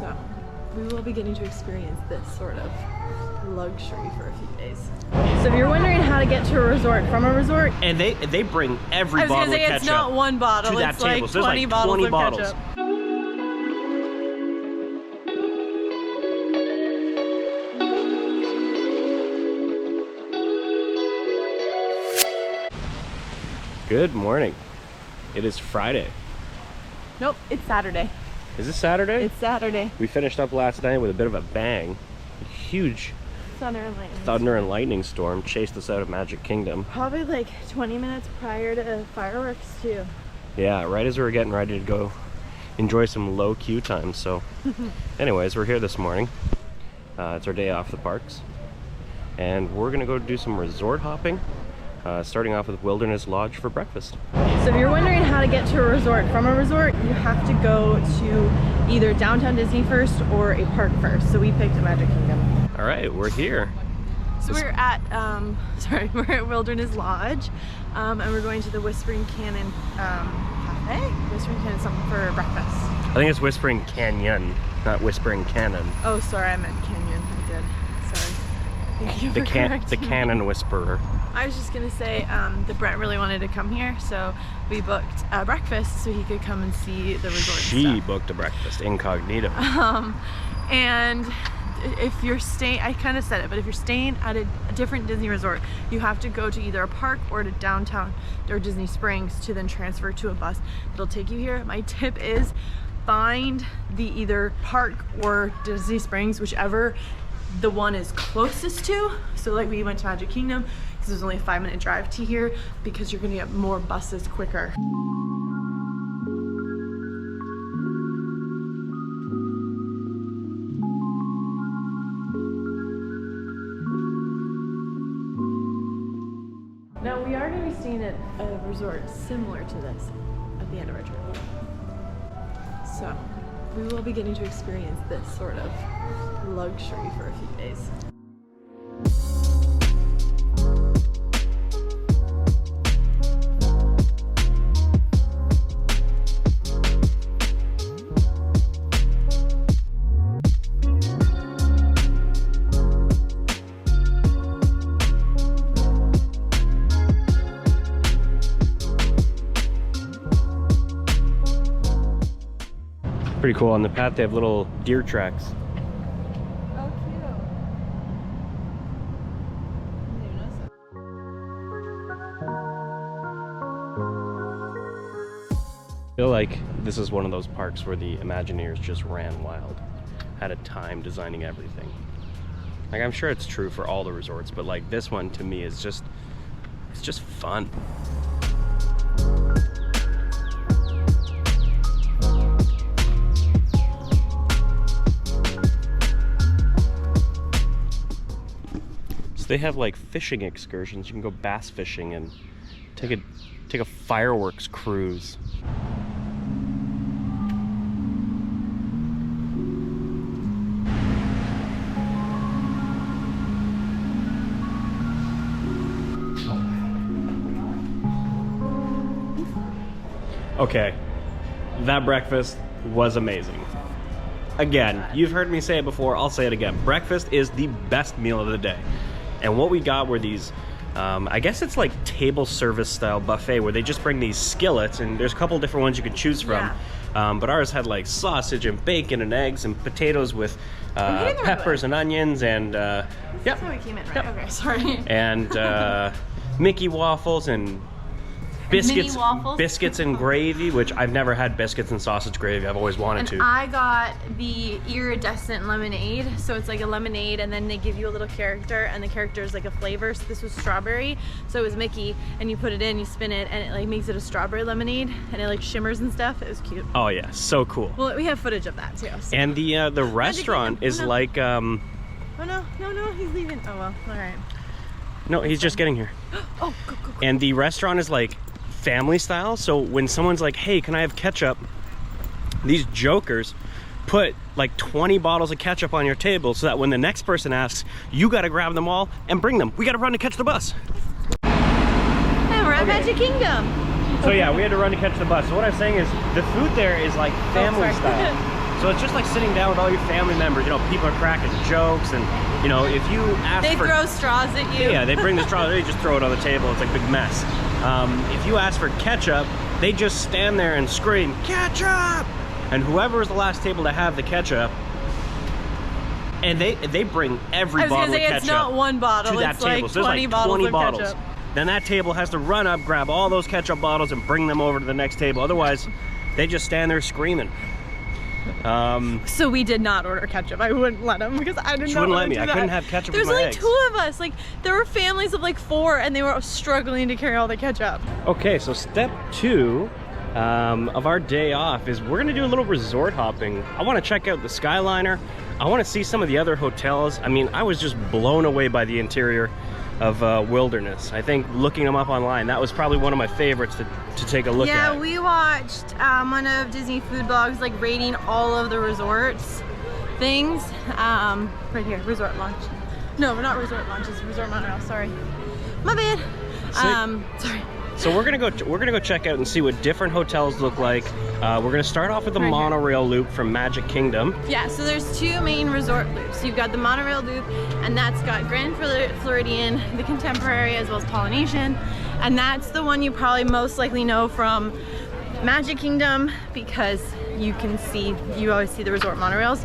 So we will be getting to experience this sort of luxury for a few days. So if you're wondering how to get to a resort from a resort, and they bring every I was bottle gonna say of ketchup it's not one bottle, to that it's table. like So 20 there's like 20 bottles bottles. of ketchup. Good morning. It is Friday. Nope, it's Saturday. Is it Saturday? It's Saturday. We finished up last night with a bit of a bang. A huge thunder and lightning storm chased us out of Magic Kingdom. Probably like 20 minutes prior to fireworks too. Yeah, right as we were getting ready to go enjoy some low queue time. So anyways, we're here this morning. It's our day off the parks. And we're gonna go do some resort hopping. Starting off with Wilderness Lodge for breakfast. So if you're wondering how to get to a resort from a resort, you have to go to either downtown Disney first or a park first. So we picked Magic Kingdom. All right, we're here. So we're at we're at Wilderness Lodge, and we're going to the Whispering Canyon cafe. Whispering Canyon something for breakfast. I think it's Whispering Canyon, not Whispering Cannon. Oh, sorry, I meant canyon. I did. Sorry. Thank you for correcting me. Cannon Whisperer. I was just gonna say that Brent really wanted to come here, so we booked breakfast so he could come and see the resort. She booked a breakfast incognito. And if you're staying, I kind of said it, but if you're staying at a different Disney resort, you have to go to either a park or to downtown or Disney Springs to then transfer to a bus that'll take you here. My tip is find the either park or Disney Springs, whichever the one is closest to. So like we went to Magic Kingdom because there's only a 5-minute drive to here, because you're gonna get more buses quicker. Now we are gonna be staying at a resort similar to this at the end of our trip. So we will be getting to experience this sort of luxury for a few days. Pretty cool. On the path they have little deer tracks. Oh, cute. I feel like this is one of those parks where the Imagineers just ran wild. Had a time designing everything. Like, I'm sure it's true for all the resorts, but like this one to me is just, it's just fun. They have like fishing excursions. You can go bass fishing and take a fireworks cruise. Okay, that breakfast was amazing. Again, you've heard me say it before, I'll say it again. Breakfast is the best meal of the day. And what we got were these, I guess it's like table service style buffet where they just bring these skillets, and there's a couple different ones you could choose from. Yeah. But ours had like sausage and bacon and eggs and potatoes with peppers and onions and That's how we came in, right? Yep. Okay, sorry. And Mickey waffles and biscuits and gravy, which I've never had biscuits and sausage gravy. I've always wanted to. I got the iridescent lemonade, so it's like a lemonade and then they give you a little character, and the character is like a flavor. So this was strawberry, so it was Mickey, and you put it in, you spin it, and it like makes it a strawberry lemonade, and it like shimmers and stuff. It was cute. Oh yeah, so cool. Well, we have footage of that too. So. And the restaurant is like Oh no, he's leaving. Oh well, all right. No, he's just getting here. Oh, go. And the restaurant is like family style, so when someone's like, hey, can I have ketchup, these jokers put like 20 bottles of ketchup on your table so that when the next person asks, you got to grab them all and bring them. We got to run to catch the bus. And we're at Magic Kingdom. So yeah, we had to run to catch the bus. So what I'm saying is the food there is like family style. So it's just like sitting down with all your family members. You know, people are cracking jokes, and you know, if you ask They throw straws at you. Yeah, they bring the straw, they just throw it on the table. It's like a big mess. If you ask for ketchup, they just stand there and scream, ketchup! And whoever is the last table to have the ketchup, and they bring every bottle of ketchup. I was gonna say, it's not one bottle, to that it's table. like So 20 bottles of ketchup. Then that table has to run up, grab all those ketchup bottles, and bring them over to the next table. Otherwise, they just stand there screaming. So we did not order ketchup. I wouldn't let them because I didn't know. She wouldn't let me. I couldn't have ketchup with my eggs. There's only 2 of us. Like, there were families of like 4, and they were struggling to carry all the ketchup. Okay, so step 2 of our day off is we're gonna do a little resort hopping. I want to check out the Skyliner. I want to see some of the other hotels. I mean, I was just blown away by the interior of Wilderness. I think looking them up online, that was probably one of my favorites to take a look at. Yeah, we watched one of Disney food blogs like rating all of the resorts things. Right here, resort lunch. No, not resort lunch, it's resort Monorail, sorry. My bad. Sorry. So we're gonna go check out and see what different hotels look like. We're gonna start off with the Monorail Loop from Magic Kingdom. Yeah, so there's 2 main resort loops. You've got the Monorail Loop, and that's got Grand Floridian, the Contemporary, as well as Polynesian, and that's the one you probably most likely know from Magic Kingdom because you always see the resort monorails.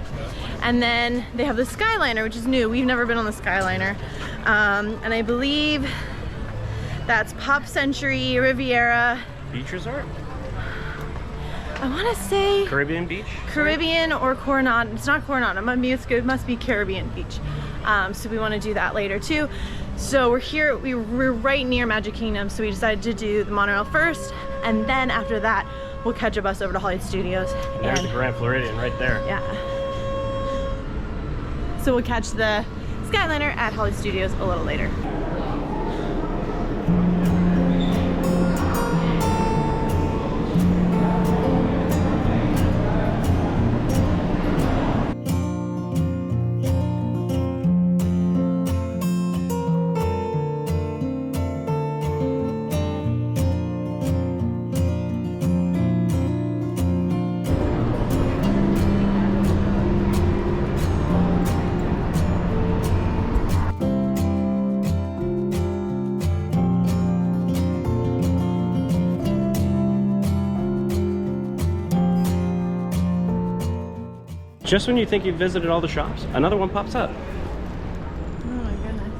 And then they have the Skyliner, which is new. We've never been on the Skyliner, and I believe that's Pop Century, Riviera. Beach Resort? I want to say Caribbean Beach? Caribbean or Coronado. It's not Coronado. It must be Caribbean Beach. So we want to do that later too. So we're here. We're right near Magic Kingdom, so we decided to do the monorail first, and then after that, we'll catch a bus over to Hollywood Studios. There's the Grand Floridian right there. Yeah. So we'll catch the Skyliner at Hollywood Studios a little later. Just when you think you've visited all the shops, another one pops up. Oh my goodness.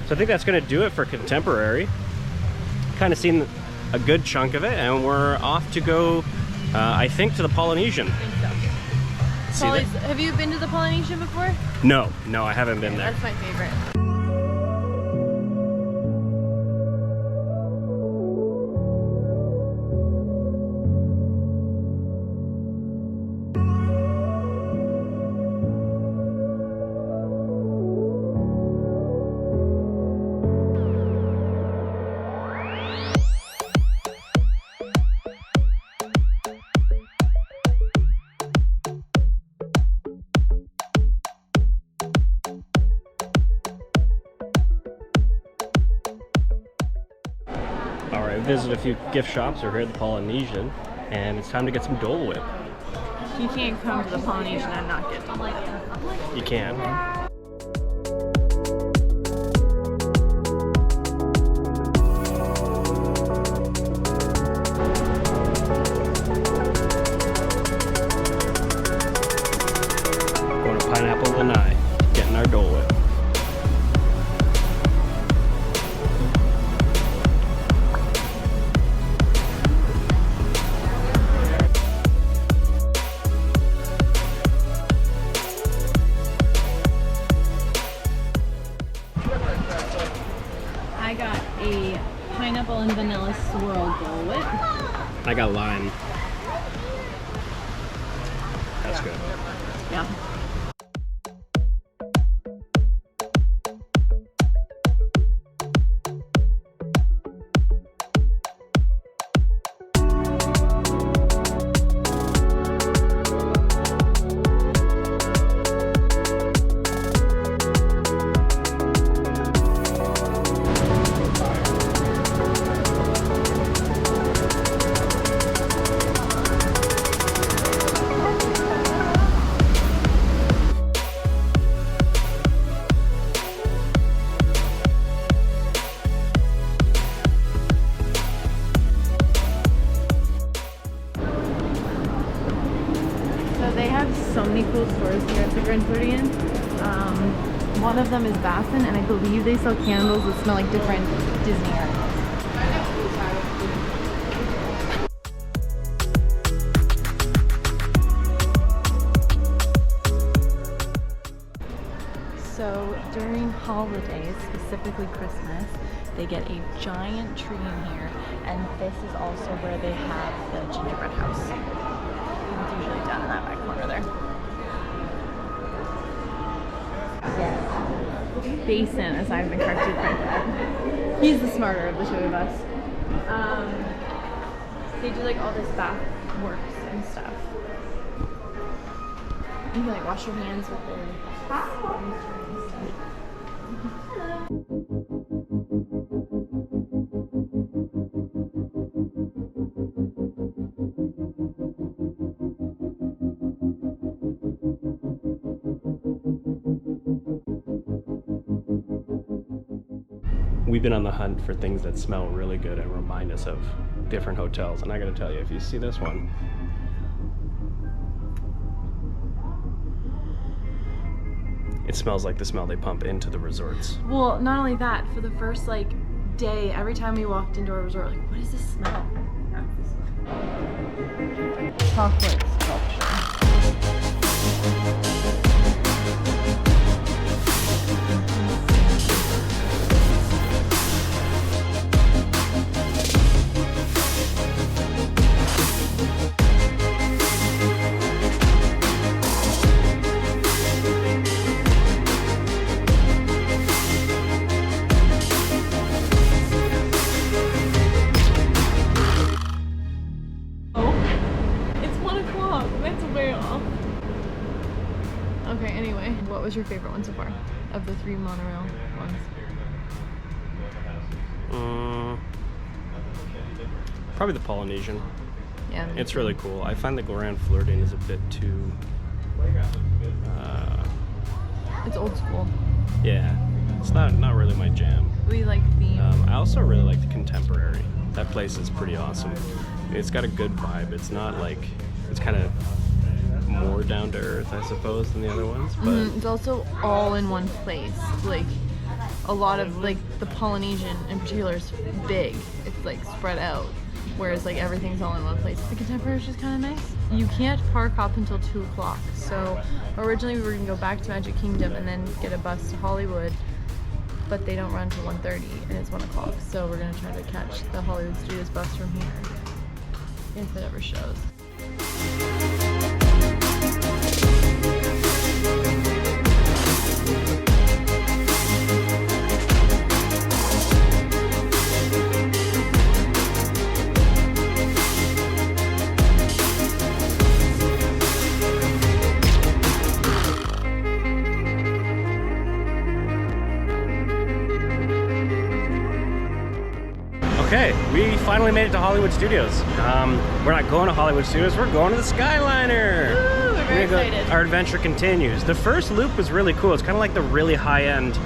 So I think that's going to do it for Contemporary. Kind of seen a good chunk of it, and we're off to go, I think, to the Polynesian. I think so. Have you been to the Polynesian before? No, I haven't been there. That's my favorite. Visit a few gift shops. We're here at the Polynesian, and it's time to get some Dole Whip. You can't come to the Polynesian and not get Dole Whip. You can. Going to Pineapple Lanai, getting our Dole Whip. I got a pineapple and vanilla swirl Dole Whip. I got lime. That's good. Yeah. They have so many cool stores here at the Grand Floridian. One of them is Bassin, and I believe they sell candles that smell like different Disney areas. So during holidays, specifically Christmas, they get a giant tree in here, and this is also where they have the gingerbread house. It's usually down in that back corner there. Yes. Basin, as I've been corrected by that. He's the smarter of the two of us. They do like all this bath works and stuff. You can like wash your hands with their We've been on the hunt for things that smell really good and remind us of different hotels. And I gotta tell you, if you see this one, it smells like the smell they pump into the resorts. Well, not only that, for the first like day, every time we walked into a resort, like, what is this smell? Chocolate sculpture. Okay, anyway, what was your favorite one so far of the 3 monorail ones? Probably the Polynesian. Yeah. It's really cool. I find the Grand Floridian is a bit too... it's old school. Yeah, it's not really my jam. We like theme. I also really like the Contemporary. That place is pretty awesome. It's got a good vibe. It's not like... It's kind of more down to earth, I suppose, than the other ones. But It's also all in one place. Like a lot of like the Polynesian in particular is big. It's like spread out, whereas like everything's all in one place. The Contemporary is just kind of nice. You can't park up until 2 o'clock. So originally we were gonna go back to Magic Kingdom and then get a bus to Hollywood, but they don't run till 1:30 and it's 1 o'clock. So we're gonna try to catch the Hollywood Studios bus from here if it ever shows. okay, we finally made it to Hollywood Studios. We're not going to Hollywood Studios, we're going to the Skyliner. Woo, we're very excited. Our adventure continues. The first loop was really cool. It's kind of like the really high-end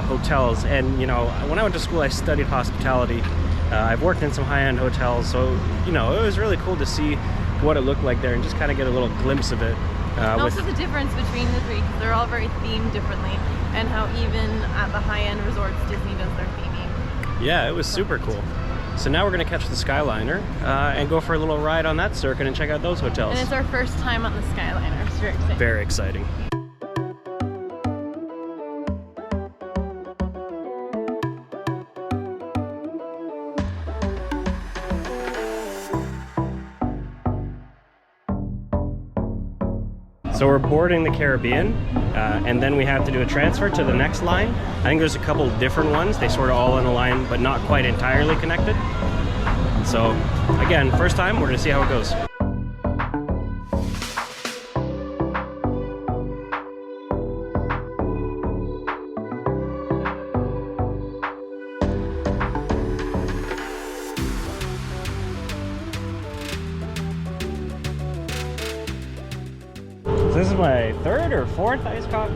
hotels. And, you know, when I went to school, I studied hospitality. I've worked in some high-end hotels, so, you know, it was really cool to see what it looked like there and just kind of get a little glimpse of it. And also the difference between the three, because they're all very themed differently, and how even at the high-end resorts, Disney does their theming. Yeah, it was super cool. So now we're going to catch the Skyliner and go for a little ride on that circuit and check out those hotels. And it's our first time on the Skyliner. It's very exciting. Very exciting. So we're boarding the Caribbean, and then we have to do a transfer to the next line. I think there's a couple different ones. They sort of all in a line, but not quite entirely connected. So again, first time, we're gonna see how it goes. This is my third or fourth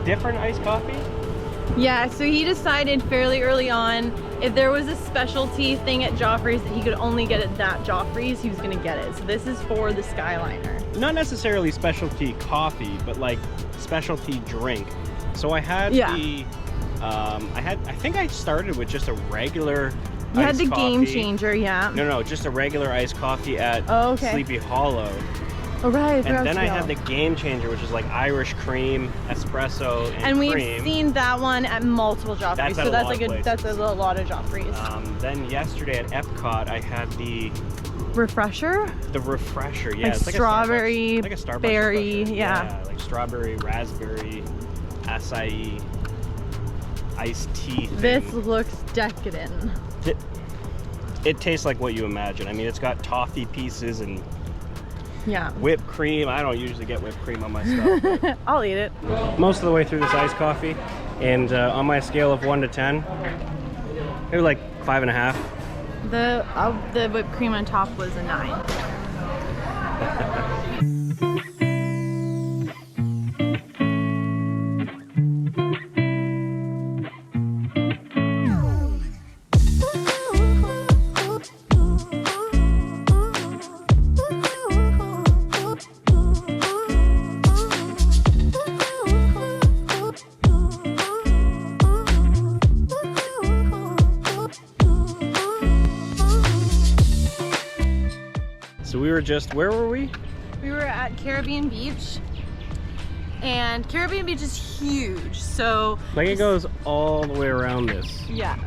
different iced coffee. Yeah, so he decided fairly early on if there was a specialty thing at Joffrey's that he could only get at that Joffrey's, he was gonna get it. So this is for the Skyliner. Not necessarily specialty coffee, but like specialty drink. So I had the, I think I started with just a regular You had iced the coffee. Game Changer, yeah. No, just a regular iced coffee at Sleepy Hollow. Oh right, And then I had the Game Changer, which is like Irish cream, espresso, and we've cream. seen that one at multiple Joffreys, so that's like a lot of Joffreys. Then yesterday at Epcot, I had the Refresher? The Refresher, yeah. Like it's like strawberry, like a Starbucks berry, refresher. yeah. Like strawberry, raspberry, acai, iced tea thing. This looks decadent. It tastes like what you imagine. I mean, it's got toffee pieces and whipped cream. I don't usually get whipped cream on my stuff. I'll eat it. Most of the way through this iced coffee, and on my scale of 1 to 10, maybe like 5.5. The whipped cream on top was a 9. So we were just, where were we? We were at Caribbean Beach, and Caribbean Beach is huge, so like it goes all the way around this. Yeah.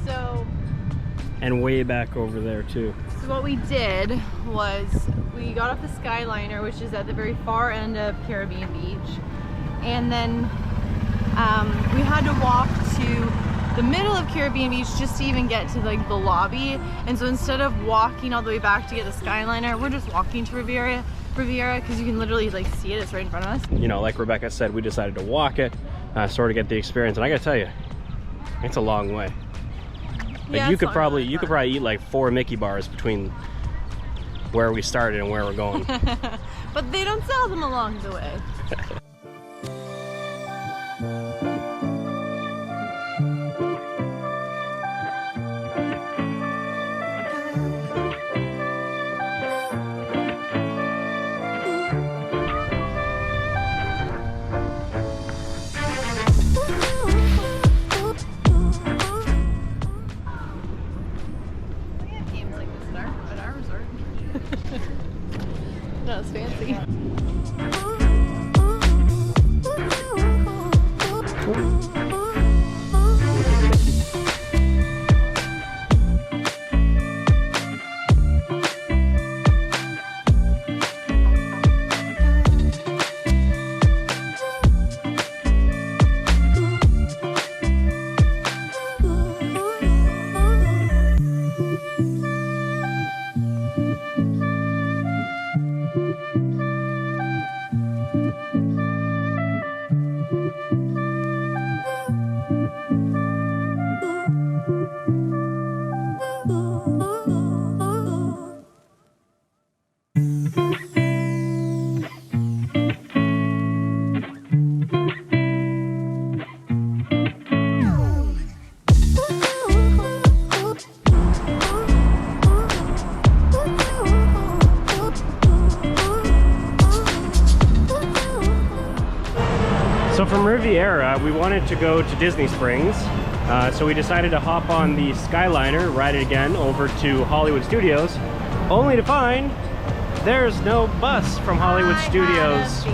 So and way back over there too. So what we did was we got off the Skyliner, which is at the very far end of Caribbean Beach, and then we had to walk to the middle of Caribbean Beach just to even get to like the lobby. And so instead of walking all the way back to get the Skyliner, we're just walking to Riviera because you can literally like see it. It's right in front of us. You know, like Rebecca said, we decided to walk it, sort of get the experience. And I gotta tell you, it's a long way. Like Yeah, you could probably eat like 4 Mickey bars between where we started and where we're going. But they don't sell them along the way. No, it's fancy. So from Riviera, we wanted to go to Disney Springs. So we decided to hop on the Skyliner, ride it again over to Hollywood Studios, only to find there's no bus from Hollywood Studios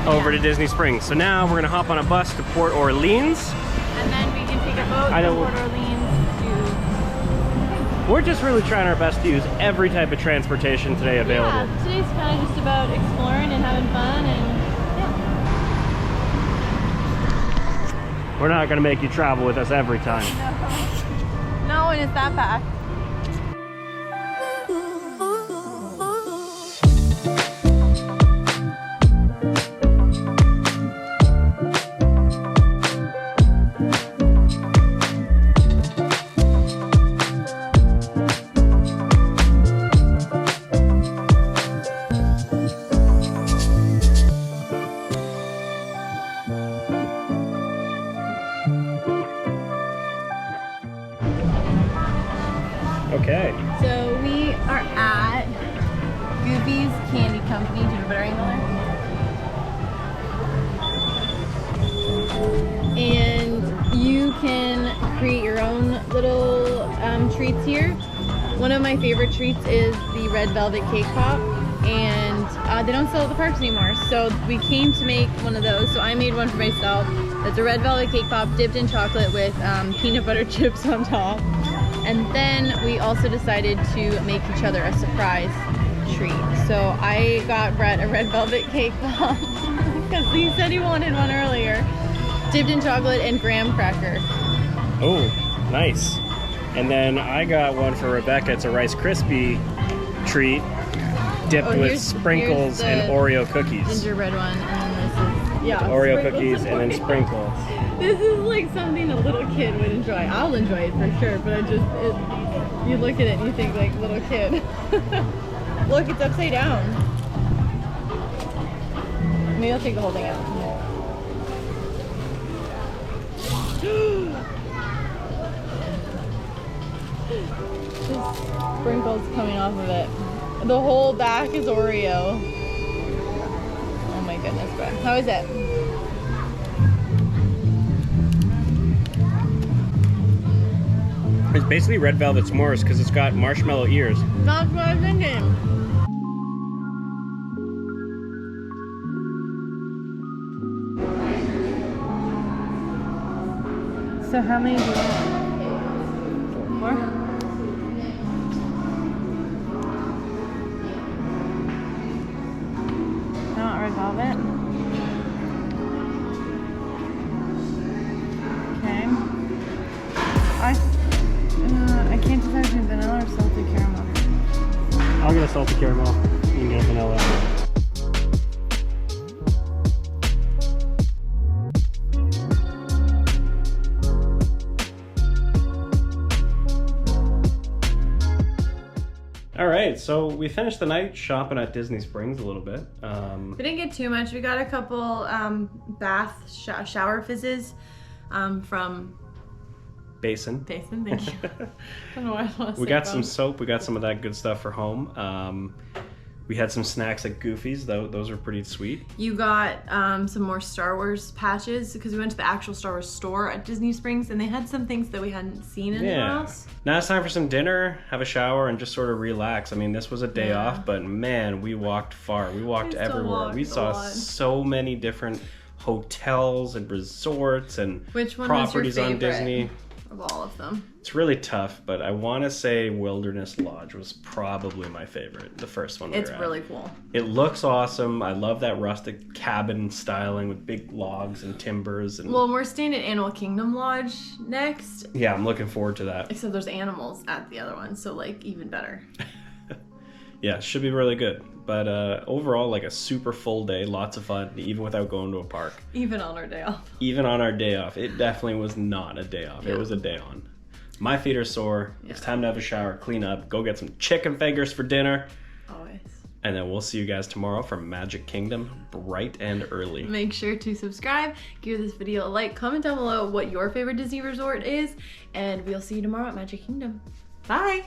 over to Disney Springs. So now we're gonna hop on a bus to Port Orleans. And then we can take a boat to Port Orleans We're just really trying our best to use every type of transportation today available. Yeah, today's kind of just about exploring and having fun and yeah. We're not gonna make you travel with us every time. No, and it's that packed. Okay. So we are at Goobies Candy Company. Do you have a better angle there? And you can create your own little treats here. One of my favorite treats is the red velvet cake pop, and they don't sell at the parks anymore. So we came to make one of those. So I made one for myself. It's a red velvet cake pop dipped in chocolate with peanut butter chips on top. And then we also decided to make each other a surprise treat. So I got Brett a red velvet cake pop because he said he wanted one earlier. Dipped in chocolate and graham cracker. Oh, nice. And then I got one for Rebecca. It's a Rice Krispie treat dipped with sprinkles and Oreo cookies. Gingerbread one, and then this is, yeah. Oreo cookies and then sprinkles. This is like something a little kid would enjoy. I'll enjoy it for sure, but you look at it and you think like little kid. Look, it's upside down. Maybe I'll take the whole thing out. Just sprinkles coming off of it. The whole back is Oreo. Oh my goodness, bro. How is it? It's basically red velvet s'mores because it's got marshmallow ears. That's what I'm thinking. So how many do you want? 4? Not red velvet. Okay. I can't decide between vanilla or salted caramel. I'll get a salted caramel. You can get a vanilla. All right, so we finished the night shopping at Disney Springs a little bit. We didn't get too much. We got a couple bath shower fizzes from Basin, thank you. I don't know why I want to say we got from. some soap. We got some of that good stuff for home. We had some snacks at Goofies, though. Those were pretty sweet. You got some more Star Wars patches because we went to the actual Star Wars store at Disney Springs and they had some things that we hadn't seen anywhere else. Now it's time for some dinner, have a shower, and just sort of relax. I mean, this was a day off, but man, we walked far. We walked everywhere. We saw so many different hotels and resorts and properties on Disney. Of all of them. It's really tough, but I want to say Wilderness Lodge was probably my favorite, the first one we were at. It's really cool. It looks awesome. I love that rustic cabin styling with big logs and timbers. And well, we're staying at Animal Kingdom Lodge next. Yeah, I'm looking forward to that. Except there's animals at the other one, so like even better. Yeah, it should be really good. But overall, like a super full day, lots of fun, even without going to a park. Even on our day off. Even on our day off. It definitely was not a day off. Yeah. It was a day on. My feet are sore. Yeah. It's time to have a shower, clean up, go get some chicken fingers for dinner. Always. And then we'll see you guys tomorrow from Magic Kingdom, bright and early. Make sure to subscribe, give this video a like, comment down below what your favorite Disney resort is, and we'll see you tomorrow at Magic Kingdom. Bye!